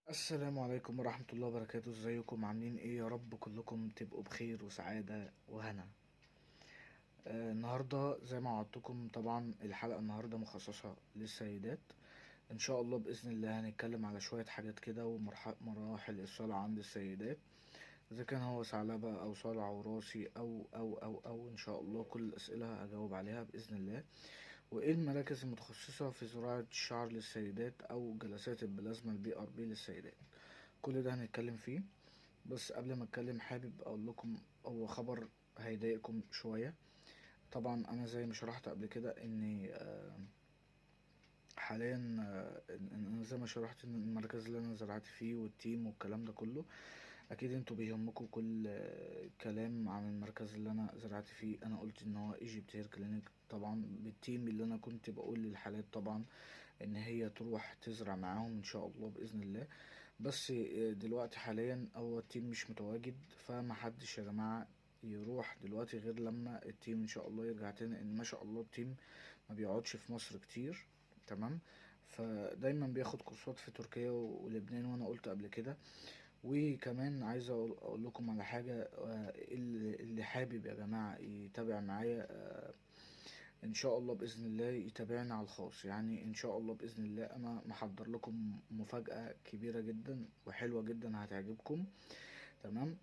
السلام عليكم ورحمة الله وبركاته. ازيكم عاملين ايه؟ يا رب كلكم تبقوا بخير وسعادة وهنا. النهاردة زي ما وعدتكم، طبعا الحلقة النهاردة مخصصة للسيدات. ان شاء الله بإذن الله هنتكلم على شوية حاجات كده ومراحل الصلاة عند السيدات، اذا كان هو ثعلبة او صلع وراثي او ان شاء الله كل الاسئلة هجاوب عليها بإذن الله. وايه المراكز المتخصصة في زراعة الشعر للسيدات او جلسات البلازما البي ار بي للسيدات، كل ده هنتكلم فيه. بس قبل ما اتكلم حابب اقول لكم هو خبر هيضايقكم شوية. طبعا انا زي ما شرحت قبل كده اني حاليا أنا زي ما شرحت ان المركز اللي انا زرعت فيه والتيم والكلام ده كله، اكيد انتوا بيهمكم كل كلام عن المركز اللي انا زرعت فيه. انا قلت ان هو ايجيبت هير كلينيك، طبعا بالتيم اللي انا كنت بقول للحالات طبعا ان هي تروح تزرع معاهم ان شاء الله باذن الله. بس دلوقتي حاليا هو التيم مش متواجد، فمحدش يا جماعة يروح دلوقتي غير لما التيم ان شاء الله يرجع تاني، ان ما شاء الله التيم ما بيقعدش في مصر كتير. تمام. فدايما بياخد كورسات في تركيا ولبنان، وانا قلت قبل كده. وكمان عايز أقول لكم على حاجة، اللي حابب يا جماعة يتابع معايا ان شاء الله باذن الله يتابعنا على الخاص. يعني ان شاء الله باذن الله انا محضر لكم مفاجأة كبيرة جدا وحلوة جدا هتعجبكم. تمام.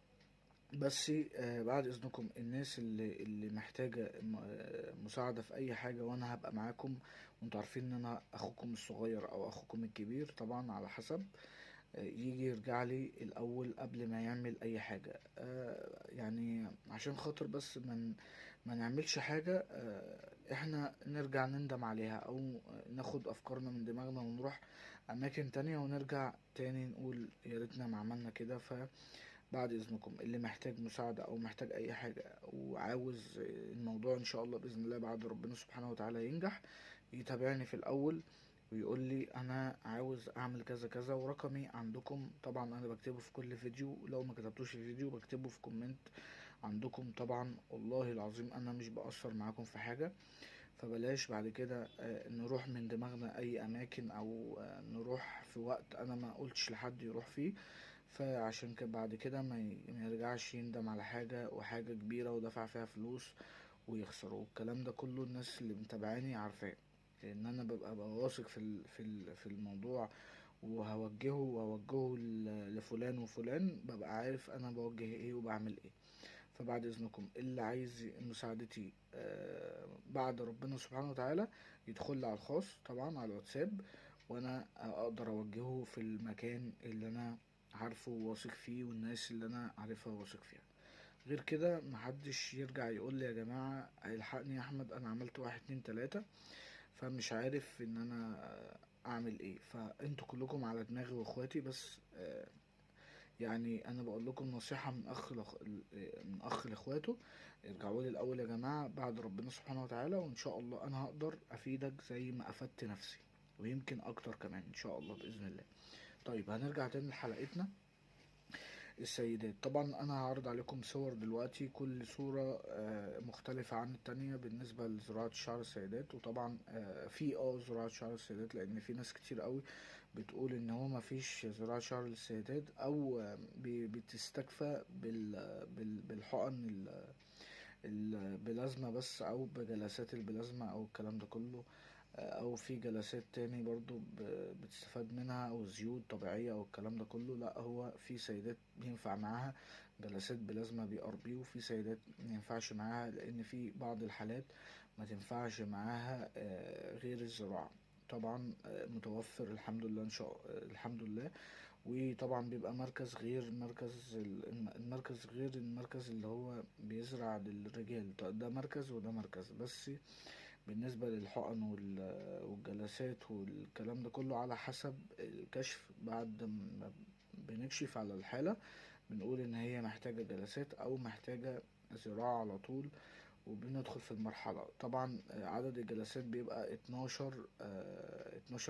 بس بعد اذنكم الناس اللي محتاجة مساعدة في اي حاجة وانا هبقى معاكم، وانتوا عارفين ان انا اخوكم الصغير او اخوكم الكبير طبعا على حسب. يجي يرجع لي الاول قبل ما يعمل اي حاجة، يعني عشان خاطر بس ما نعملش حاجة احنا نرجع نندم عليها، او ناخد افكارنا من دماغنا ونروح اماكن تانية ونرجع تاني نقول يا ريتنا ما عملنا كده. فبعد اذنكم اللي محتاج مساعدة او محتاج اي حاجة وعاوز الموضوع ان شاء الله باذن الله بعد ربنا سبحانه وتعالى ينجح، يتابعني في الاول ويقول لي انا عاوز اعمل كذا كذا، ورقمي عندكم طبعا انا بكتبه في كل فيديو، لو ما كتبتوش في فيديو بكتبه في كومنت عندكم طبعا. والله العظيم انا مش بقصر معاكم في حاجة. فبلاش بعد كده نروح من دماغنا اي اماكن، او نروح في وقت انا ما قلتش لحد يروح فيه. فعشان كده بعد كده ما يرجعش يندم على حاجة وحاجة كبيرة ودفع فيها فلوس ويخسروا الكلام ده كله. الناس اللي متابعاني عارفاه، لان انا ببقى واثق في الموضوع، وهوجهه لفلان وفلان، ببقى عارف انا بوجه ايه وبعمل ايه. فبعد اذنكم اللي عايز مساعدتي بعد ربنا سبحانه وتعالى يدخل لي على الخاص طبعا على الواتساب، وانا اقدر اوجهه في المكان اللي انا عارفه وواثق فيه والناس اللي انا عارفها وواثق فيها. غير كده محدش يرجع يقول لي يا جماعة الحقني يا احمد انا عملت واحد اتنين تلاتة فمش عارف ان انا اعمل ايه. فانتوا كلكم على دماغي واخواتي، بس يعني انا بقول لكم نصيحة من اخ لاخواته. ارجعوا لي الاول يا جماعة بعد ربنا سبحانه وتعالى، وان شاء الله انا هقدر افيدك زي ما افدت نفسي ويمكن اكتر كمان ان شاء الله باذن الله. طيب هنرجع تاني لحلقتنا. السيدات طبعا انا هعرض عليكم صور دلوقتي، كل صورة مختلفة عن التانية بالنسبة لزراعة شعر السيدات. وطبعا في زراعة شعر السيدات، لان في ناس كتير قوي بتقول ان هو مفيش زراعة شعر للسيدات، او بتستكفى بالحقن البلازما بس، او بجلسات البلازما او الكلام ده كله. او في جلسات تاني برضو بتستفاد منها، او زيوت طبيعية او الكلام ده كله. لا، هو في سيدات بينفع معاها جلسات بلازما بي ار بي، وفي سيدات ما ينفعش معاها، لان في بعض الحالات ما تنفعش معاها غير الزراعة. طبعا متوفر الحمد لله ان شاء الحمد لله. وطبعا بيبقى مركز غير مركز المركز غير المركز اللي هو بيزرع للرجال، ده مركز وده مركز. بس بالنسبة للحقن والجلسات والكلام ده كله على حسب الكشف، بعد ما بنكشف على الحالة بنقول ان هي محتاجة جلسات او محتاجة زراعة على طول، وبندخل في المرحلة. طبعا عدد الجلسات بيبقى 12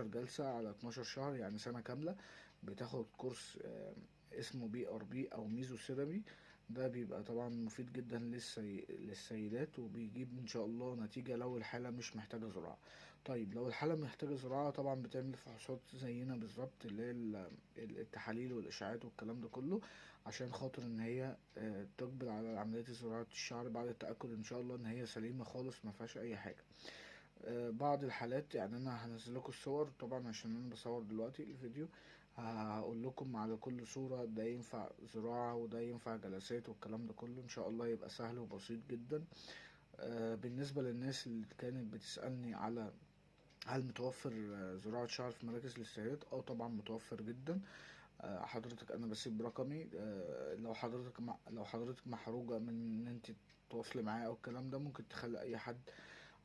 جلسة على 12 شهر، يعني سنة كاملة. بتاخد كورس اسمه بي ار بي او ميزو سيرابي. ده بيبقى طبعا مفيد جدا للسيدات، وبيجيب ان شاء الله نتيجة لو الحالة مش محتاجة زراعة. طيب لو الحالة محتاجة زراعة، طبعا بتعمل فحوصات زينا بالظبط، اللي هي التحاليل والاشعاعات والكلام ده كله، عشان خاطر ان هي تقبل على عملية زراعة الشعر بعد التأكد ان شاء الله ان هي سليمة خالص ما فيهاش اي حاجة. بعض الحالات، يعني انا هنزل لكم الصور طبعا عشان انا بصور دلوقتي الفيديو، هقول لكم على كل صورة ده ينفع زراعة وده ينفع جلسات والكلام ده كله، ان شاء الله يبقى سهل وبسيط جدا. بالنسبة للناس اللي كانت بتسألني على هل متوفر زراعة شعر في مراكز للسيدات، طبعا متوفر جدا. حضرتك انا بسيب رقمي، لو حضرتك محروجة من ان انت تتواصلي معايا او الكلام ده، ممكن تخلي اي حد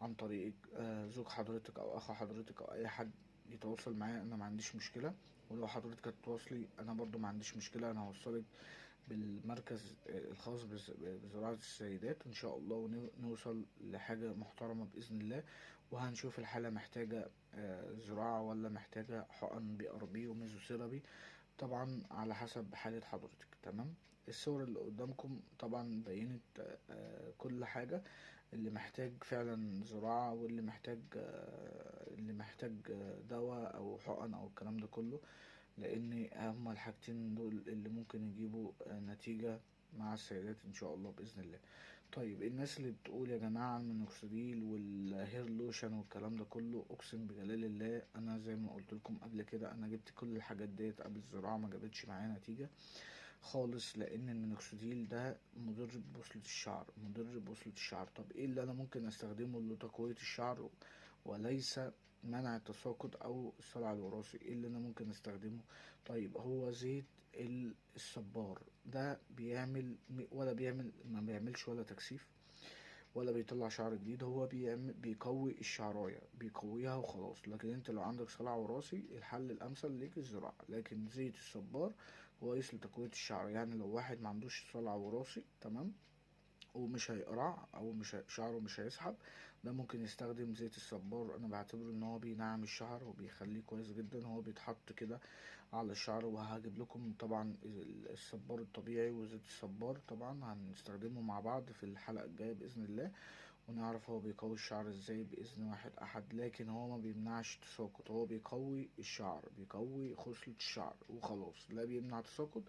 عن طريق زوج حضرتك او اخو حضرتك او اي حد يتواصل معايا، انا ما عنديش مشكلة. ولو حضرتك هتتواصلي انا برضو ما عنديش مشكلة، انا هوصلك بالمركز الخاص بزراعة السيدات ان شاء الله، ونوصل لحاجة محترمة بإذن الله. وهنشوف الحالة محتاجة زراعة ولا محتاجة حقن BRB وميزوثيرابي، طبعا على حسب حالة حضرتك. تمام. الصور اللي قدامكم طبعا بينت كل حاجة، اللي محتاج فعلا زراعة واللي محتاج دواء او حقن او الكلام ده كله، لان هما الحاجتين دول اللي ممكن يجيبوا نتيجة مع السيدات ان شاء الله باذن الله. طيب الناس اللي بتقول يا جماعة المينوكسيديل والهير لوشن والكلام ده كله، اقسم بجلال الله انا زي ما قلت لكم قبل كده، انا جبت كل الحاجات ديت قبل الزراعة ما جابتش معايا نتيجة خالص، لان المينوكسيديل ده مضر ببوصلة الشعر، مضر ببوصلة الشعر. طب ايه اللي انا ممكن استخدمه لتقوية الشعر وليس منع التساقط او الصلع الوراثي؟ ايه اللي انا ممكن استخدمه؟ طيب هو زيت الصبار ده بيعمل ولا بيعمل، ما بيعملش ولا تكثيف ولا بيطلع شعر جديد، هو بيقوي الشعراية، بيقويها وخلاص. لكن انت لو عندك صلع وراثي الحل الامثل ليك الزراعة. لكن زيت الصبار كويس لتقوية الشعر، يعني لو واحد ما عندوش صلع وراثي تمام ومش هيقرع او مش شعره مش هيسحب، ده ممكن يستخدم زيت الصبار. انا بعتبره ان هو بينعم الشعر وبيخليه كويس جدا، هو بيتحط كده على الشعر. وهجيب لكم طبعا الصبار الطبيعي وزيت الصبار، طبعا هنستخدمه مع بعض في الحلقة الجاية بإذن الله، ونعرف هو بيقوي الشعر ازاي بإذن واحد أحد. لكن هو ما بيمنعش تساقط، هو بيقوي الشعر، بيقوي خصلة الشعر وخلاص، لا بيمنع تساقط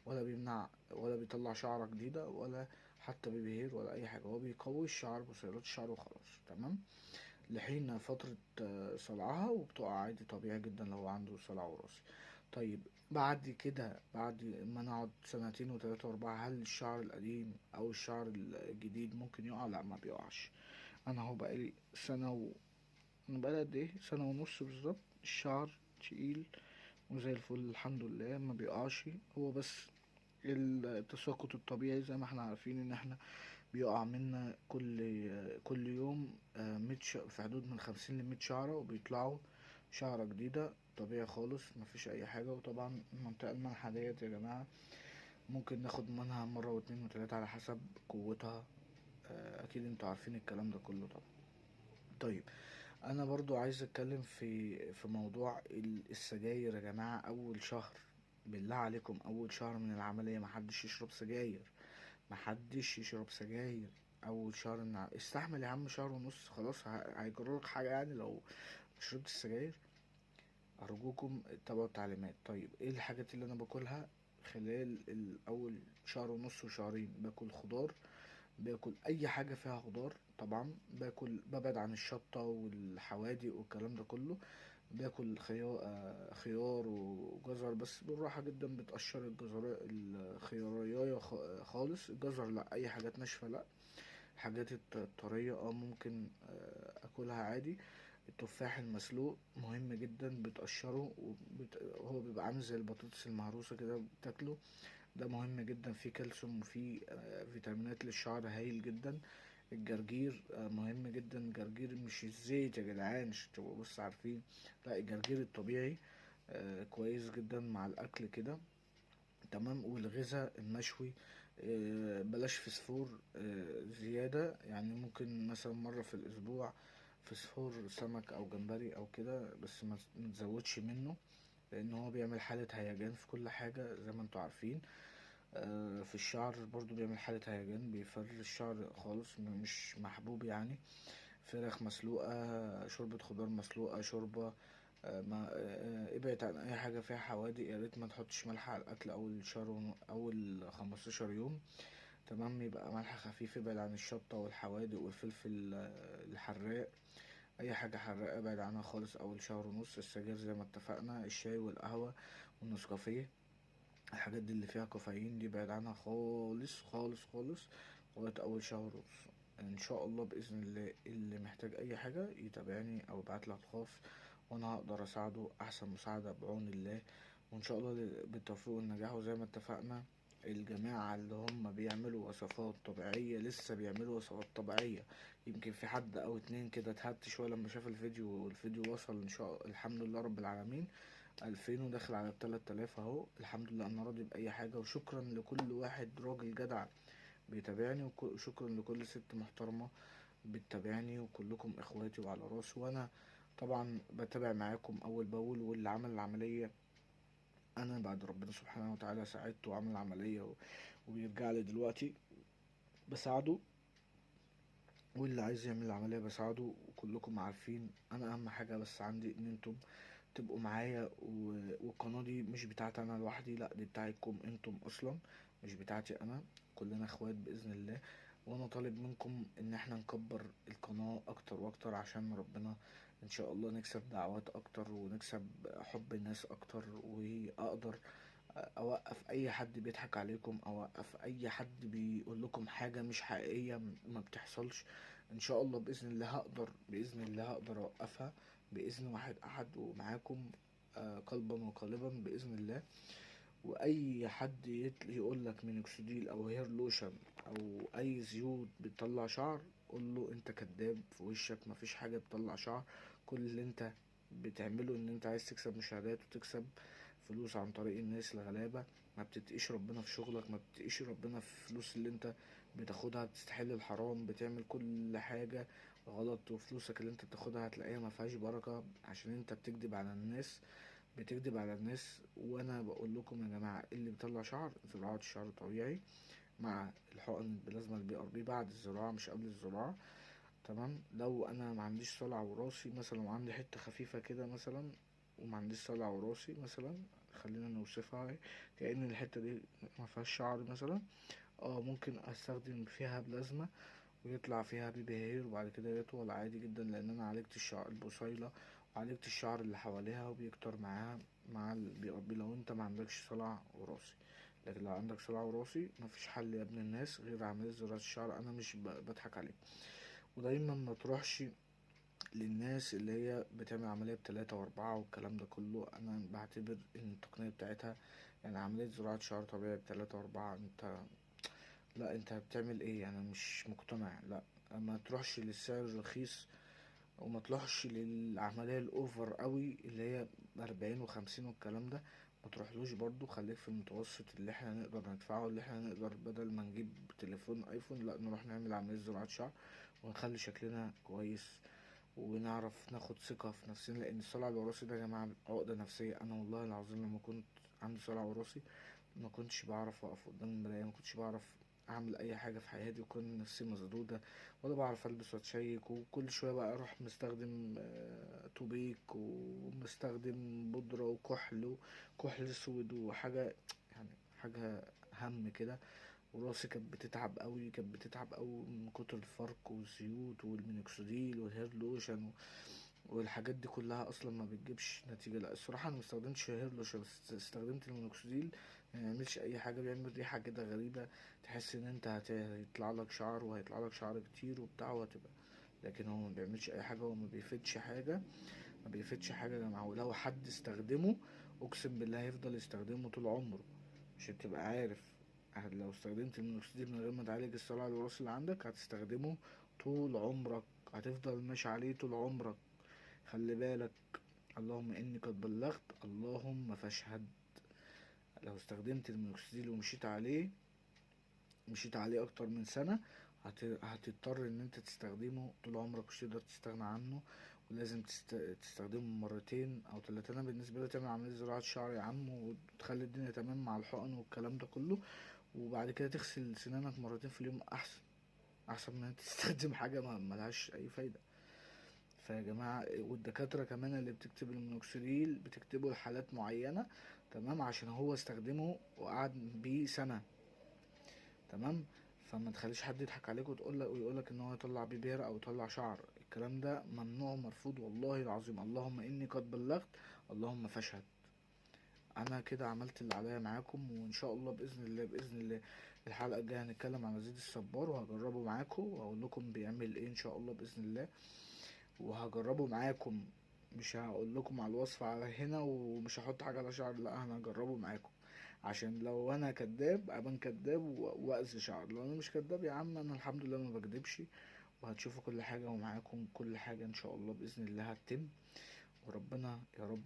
ولا بيمنع ولا بيطلع شعرة جديدة ولا حتى بيبي هير ولا أي حاجة، هو بيقوي الشعر بصيلات الشعر وخلاص. تمام. لحين فترة صلعها، وبتقع عادي طبيعي جدا لو عنده صلع وراثي. طيب بعد كده، بعد ما نقعد سنتين وتلاتة وأربعة، هل الشعر القديم أو الشعر الجديد ممكن يقع؟ لا ما بيقعش. أنا هو بقالي سنة أنا بقالي قد إيه، سنة ونص بالظبط، الشعر تقيل وزي الفل الحمد لله، ما بيقعش. هو بس التساقط الطبيعي زي ما احنا عارفين ان احنا بيقع منا كل يوم في حدود من 50 ل100 شعرة، وبيطلعوا شعرة جديدة طبيعي خالص مفيش أي حاجة. وطبعا المنطقة المنحة ديت يا جماعة ممكن ناخد منها مرة واتنين وتلاتة على حسب قوتها، أكيد انتوا عارفين الكلام ده كله طبعا. طيب أنا برضو عايز أتكلم في موضوع السجاير يا جماعة. أول شهر بالله عليكم، أول شهر من العملية محدش يشرب سجاير، محدش يشرب سجاير اول شهر. استحمل يا عم شهر ونص، خلاص هيجرلك حاجة يعني لو شربت السجاير؟ ارجوكم اتبعوا التعليمات. طيب ايه الحاجات اللي انا باكلها خلال الاول شهر ونص وشهرين؟ باكل خضار، باكل اي حاجة فيها خضار طبعا، ببعد عن الشطة والحوادق والكلام ده كله. باكل خيار وجزر بس بالراحة جدا، بتقشر الخيارية خالص، الجزر لا، اي حاجات ناشفة لا. الحاجات الطرية ممكن اكلها عادي. التفاح المسلوق مهم جدا، بتقشره هو بيبقى عامل زي البطاطس المهروسة كده بتاكله، ده مهم جدا، فيه كالسيوم وفيه فيتامينات للشعر هايل جدا. الجرجير مهم جدا، الجرجير مش الزيت يا جدعان مش تبقوا بص عارفين، لا الجرجير الطبيعي كويس جدا مع الاكل كده. تمام. والغذاء المشوي بلاش فسفور زيادة، يعني ممكن مثلا مرة في الأسبوع فسفور سمك أو جمبري أو كده، بس ما تزودش منه، لأن هو بيعمل حالة هيجان في كل حاجة زي ما انتوا عارفين. في الشعر برضو بيعمل حالة هيجان، بيفر الشعر خالص، مش محبوب يعني. فراخ مسلوقة، شوربة خضار مسلوقة، شوربة. ما ابعد عن اي حاجة فيها حوادق، يا ريت ما تحطش ملح على الاكل اول شهر اول 15 يوم. تمام، يبقى ملح خفيف، ابعد عن الشطة والحوادق والفلفل الحراق. اي حاجة حراقة ابعد عنها خالص اول شهر ونص. السجاير زي ما اتفقنا، الشاي والقهوة والنسكافيه، الحاجات دي اللي فيها كافيين دي بعد عنها خالص خالص خالص لغاية أول شهر ونص. إن شاء الله بإذن الله اللي محتاج أي حاجة يتابعني أو يبعتلي على الخاص، وأنا هقدر أساعده أحسن مساعدة بعون الله. وإن شاء الله بالتوفيق والنجاح. وزي ما اتفقنا، الجماعة اللي هم بيعملوا وصفات طبيعية لسه بيعملوا وصفات طبيعية. يمكن في حد أو اتنين كده اتهت شوية لما شاف الفيديو، والفيديو وصل إن شاء الحمد لله رب العالمين 2000 وداخل على 3000 اهو. الحمد لله انا راضي باي حاجه. وشكرا لكل واحد راجل جدع بيتابعني، وشكرا لكل ست محترمه بتتابعني، وكلكم اخواتي وعلى راسي. وانا طبعا بتابع معاكم اول باول. واللي عمل العمليه انا بعد ربنا سبحانه وتعالى ساعدته وعمل العمليه وبيرجع لي دلوقتي بساعده. واللي عايز يعمل العمليه بساعده. وكلكم عارفين انا اهم حاجه بس عندي ان انتم تبقوا معايا. والقناة دي مش بتاعتي انا لوحدي، لا دي بتاعتكم انتم اصلا، مش بتاعتي انا. كلنا اخوات باذن الله. وانا طالب منكم ان احنا نكبر القناة اكتر واكتر عشان ربنا ان شاء الله نكسب دعوات اكتر، ونكسب حب الناس اكتر، واقدر اوقف اي حد بيضحك عليكم، اوقف اي حد بيقول لكم حاجة مش حقيقية ما بتحصلش. ان شاء الله باذن الله هقدر، باذن الله هقدر اوقفها باذن واحد احد. ومعاكم قلبا وقالبا باذن الله. واي حد يقول لك مينوكسيديل او هير لوشن او اي زيوت بتطلع شعر، قول له انت كذاب في وشك، مفيش حاجه بتطلع شعر. كل اللي انت بتعمله ان انت عايز تكسب مشاهدات وتكسب فلوس عن طريق الناس الغلابه. ما بتتقيش ربنا في شغلك، ما بتتقيش ربنا في الفلوس اللي انت بتاخدها، بتستحل الحرام، بتعمل كل حاجه غلط. وفلوسك اللي انت بتاخدها هتلاقيها ما فيهاش بركه عشان انت بتكذب على الناس، بتكذب على الناس. وانا بقول لكم يا جماعه، اللي بيطلع شعر زراعه الشعر طبيعي مع الحقن بلازما البي ار بي بعد الزراعه مش قبل الزراعه. تمام. لو انا ما عنديش صلع وراثي مثلا وعندي حته خفيفه كده مثلا وما عنديش صلع وراثي مثلا، خلينا نوصفها كأن الحته دي ما فيهاش شعر مثلا، ممكن استخدم فيها بلازما ويطلع فيها بيبي هير، وبعد كده يطول عادي جدا لان انا عالجت الشعر البصيلة وعالجت الشعر اللي حواليها وبيكتر معاها مع بيقضي لو انت ما عندكش صلع وراثي. لكن لو عندك صلع وراثي مفيش حل يا ابن الناس غير عملية زراعة الشعر. انا مش بضحك عليك. ودايما ما تروحش للناس اللي هي بتعمل عملية بتلاتة واربعة والكلام ده كله. انا بعتبر ان التقنية بتاعتها يعني عملية زراعة شعر طبيعي بتلاتة واربعة، انت لا انت بتعمل ايه؟ انا مش مقتنع. لا، ما تروحش للسعر الرخيص، وما تروحش للعملية الاوفر قوي اللي هي 40 و50 والكلام ده. ما تروحلوش برضو، خليك في المتوسط اللي احنا نقدر ندفعه، اللي احنا نقدر بدل ما نجيب تليفون ايفون لا نروح نعمل عملية زراعة شعر ونخلي شكلنا كويس ونعرف ناخد ثقة في نفسنا. لان الصلع الوراثي ده يا جماعة عقدة نفسية. انا والله العظيم لما كنت عندي صلع وراثي ما كنتش بعرف اقف قدام المراية، ما كنتش بعرف اعمل اي حاجة في حياتي، وكون نفسي مسدودة ولا بعرف البس واتشيك. وكل شوية بقى اروح مستخدم توبيك ومستخدم بودرة وكحل وكحل اسود وحاجة يعني حاجة هم كده. وراسي كانت بتتعب قوي، كانت بتتعب قوي من كتر الفرق والزيوت والمينوكسيديل والهير لوشن والحاجات دي كلها اصلا ما بتجيبش نتيجه. لا الصراحه انا مستخدمتش هير لوشن، بس استخدمت المينوكسيديل. ما يعملش اي حاجه، بيعمل ريحه كده غريبه، تحس ان انت هيطلع لك شعر وهيطلع لك شعر كتير وبتاع وهتبقى. لكن هو ما بيعملش اي حاجه، هو ما بيفيدش حاجه، ما بيفيدش حاجه يا جماعه. ولو حد استخدمه اقسم بالله هيفضل يستخدمه طول عمره. عشان تبقى عارف، لو استخدمت المينوكسيديل من غير ما تعالج الصلع الوراثي اللي عندك هتستخدمه طول عمرك، هتفضل ماشي عليه طول عمرك. خلي بالك. اللهم اني قد بلغت اللهم فاشهد. لو استخدمت المينوكسيديل ومشيت عليه، مشيت عليه اكتر من سنة، هتضطر ان انت تستخدمه طول عمرك، مش تقدر تستغنى عنه. ولازم تستخدمه مرتين او ثلاثة. انا بالنسبة لي تعمل عملية زراعة شعر يا عم وتخلي الدنيا تمام مع الحقن والكلام ده كله، وبعد كده تغسل سنانك مرتين في اليوم احسن من انت تستخدم حاجه ما ملهاش اي فايده. فيا جماعه، والدكاتره كمان اللي بتكتب المينوكسيديل بتكتبه لحالات معينه، تمام، عشان هو استخدمه وقعد بيه سنه، تمام. فما تخليش حد يضحك عليك ويقول لك ان هو يطلع بيه بير او يطلع شعر. الكلام ده ممنوع مرفوض والله العظيم. اللهم اني قد بلغت، اللهم فاشهد. انا كده عملت اللي عليا معاكم، وان شاء الله باذن الله باذن الله الحلقه الجايه هنتكلم عن مزيد الصبار، وهجربه معاكم واقول لكم بيعمل ايه ان شاء الله باذن الله. وهجربه معاكم، مش هقول لكم على الوصفه على هنا ومش هحط حاجه على شعر، لا انا هجربه معاكم، عشان لو انا كداب ابان كداب واذي شعر. لو انا مش كداب يا عم، انا الحمد لله ما بكدبش. وهتشوفوا كل حاجه، ومعاكم كل حاجه ان شاء الله باذن الله هتتم. وربنا يا رب،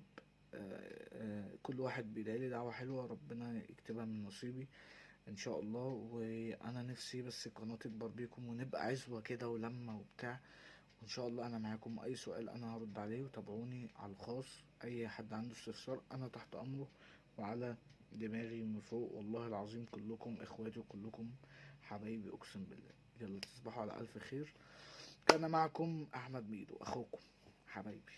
كل واحد بيدعيلي دعوة حلوة ربنا يكتبها من نصيبي ان شاء الله. وانا نفسي بس القناة تكبر بيكم ونبقى عزوة كده ولمة وبتاع. وان شاء الله انا معاكم، اي سؤال انا هرد عليه، وتابعوني على الخاص. اي حد عنده استفسار انا تحت امره وعلى دماغي من فوق. والله العظيم كلكم اخواتي وكلكم حبايبي اقسم بالله. يلا تصبحوا على الف خير. كان معكم احمد ميدو اخوكم حبايبي.